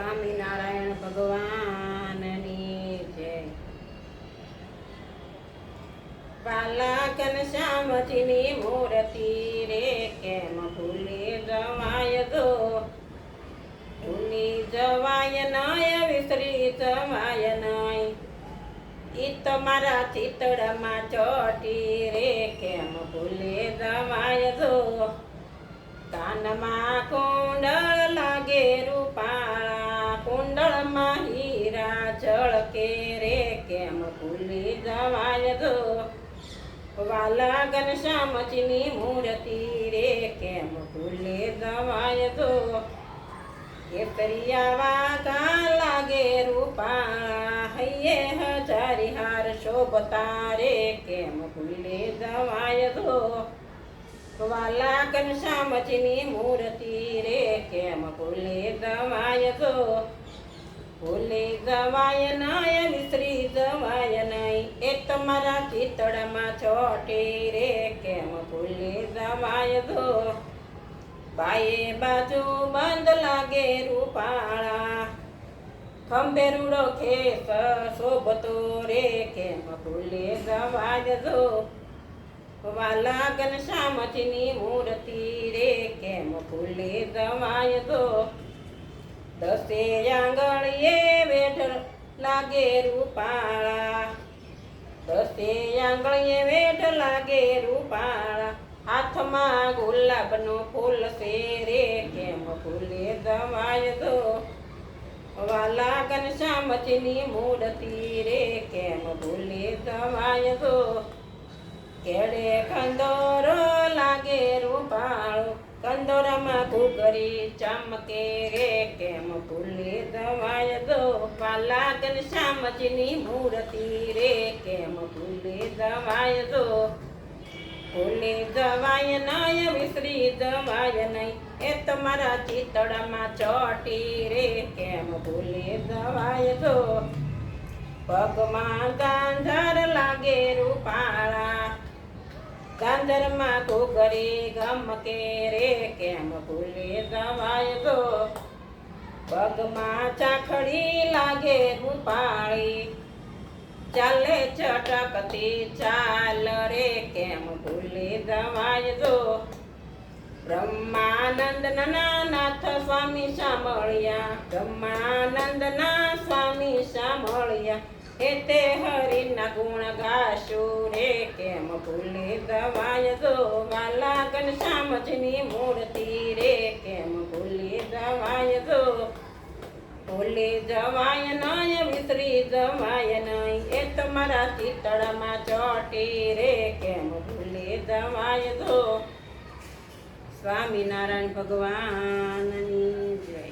સ્વામિનારાયણ ભગવાનની જય। વાલા ઘનશ્યામજીની મૂર્તિ રે કેમ ભૂલી જવાય દો, ભૂલી જવાય નય વિસરી જવાય નય, ઈ તમારા ચિતડમાં ચોટી રે કેમ ભૂલી જવાય દો। કાનમાં કુંડળ લાગે રૂપાળા, કુંડળમાં હીરા ઝળકે રે કેમ ભૂલી જવાય દો। વાલા ઘનશ્યામજીની મૂર્તિ રે કેમ ભૂલી જવાય દો। કેસરિયા વાઘા લાગે રૂપાળા, હૈયે હજારી હાર શોભતા રે કેમ ભૂલી જવાય દો। વાલા ઘનશ્યામજીની મૂર્તિ રે કેમ ભૂલી જવાય દો। ભૂલી જવાય નય વિસરી જવાય નય, એ તમારા ચિતડમાં ચોટી રે કેમ ભૂલી જવાય દો। બાએ બાજુ બંધ લાગે રૂપાળા, ખંભે રૂડો ખેસ શોભતો રે કેમ ભૂલી જવાય દો। વાલા ઘનશ્યામજીની મૂર્તિ રે કેમ ભૂલી જવાય દો। દસે આંગળીએ વેઢ લાગે રૂપાળા, દસે આંગળીએ વેઢ લાગે રૂપાળા, હાથમાં ગુલાબનો ફૂલ છે રે કેમ ભૂલી જવાય દો। વાલા ઘનશ્યામજીની મૂર્તિ રે કેમ ભૂલી જવાય દો। કેડે કંદોરો લાગે રૂપાળો, કંદોરામાં ઘૂઘરી ચમકે રે કેમ ભૂલી જવાય દો। વાલા ઘનશ્યામજીની મૂર્તિ રે કેમ ભૂલી જવાય દો। ભૂલી જવાય નય વિસરી જવાય નય, એ તમારા ચિતડામાં ચોટી રે કેમ ભૂલી જવાય દો। પગમાં ગાંધર લાગે રૂપાળા, ગાંધરમાં ઘૂઘરી ગમકે રે કેમ ભૂલી જવાય દો। પગમાં ચાખડી લાગે રૂપાળી, ચાલે ચટકતી ચાલ રે કેમ ભૂલી જવાય દો। બ્રહ્માનંદના નાથ સ્વામી સાંભળ્યા, બ્રહ્માનંદના સ્વામી સાંભળ્યા, હે તે હરિના ગુણ ગાશું રે કેમ ભૂલી જવાય દો। વાલા ઘનશ્યામજીની મૂર્તિ રે કેમ ભૂલી જવાય દો। ભૂલી જવાય નય વિસરી જવાય નય, એ તમારા ચિતડમાં ચોટી રે કેમ ભૂલી જવાય દો। સ્વામિનારાયણ ભગવાનની જય।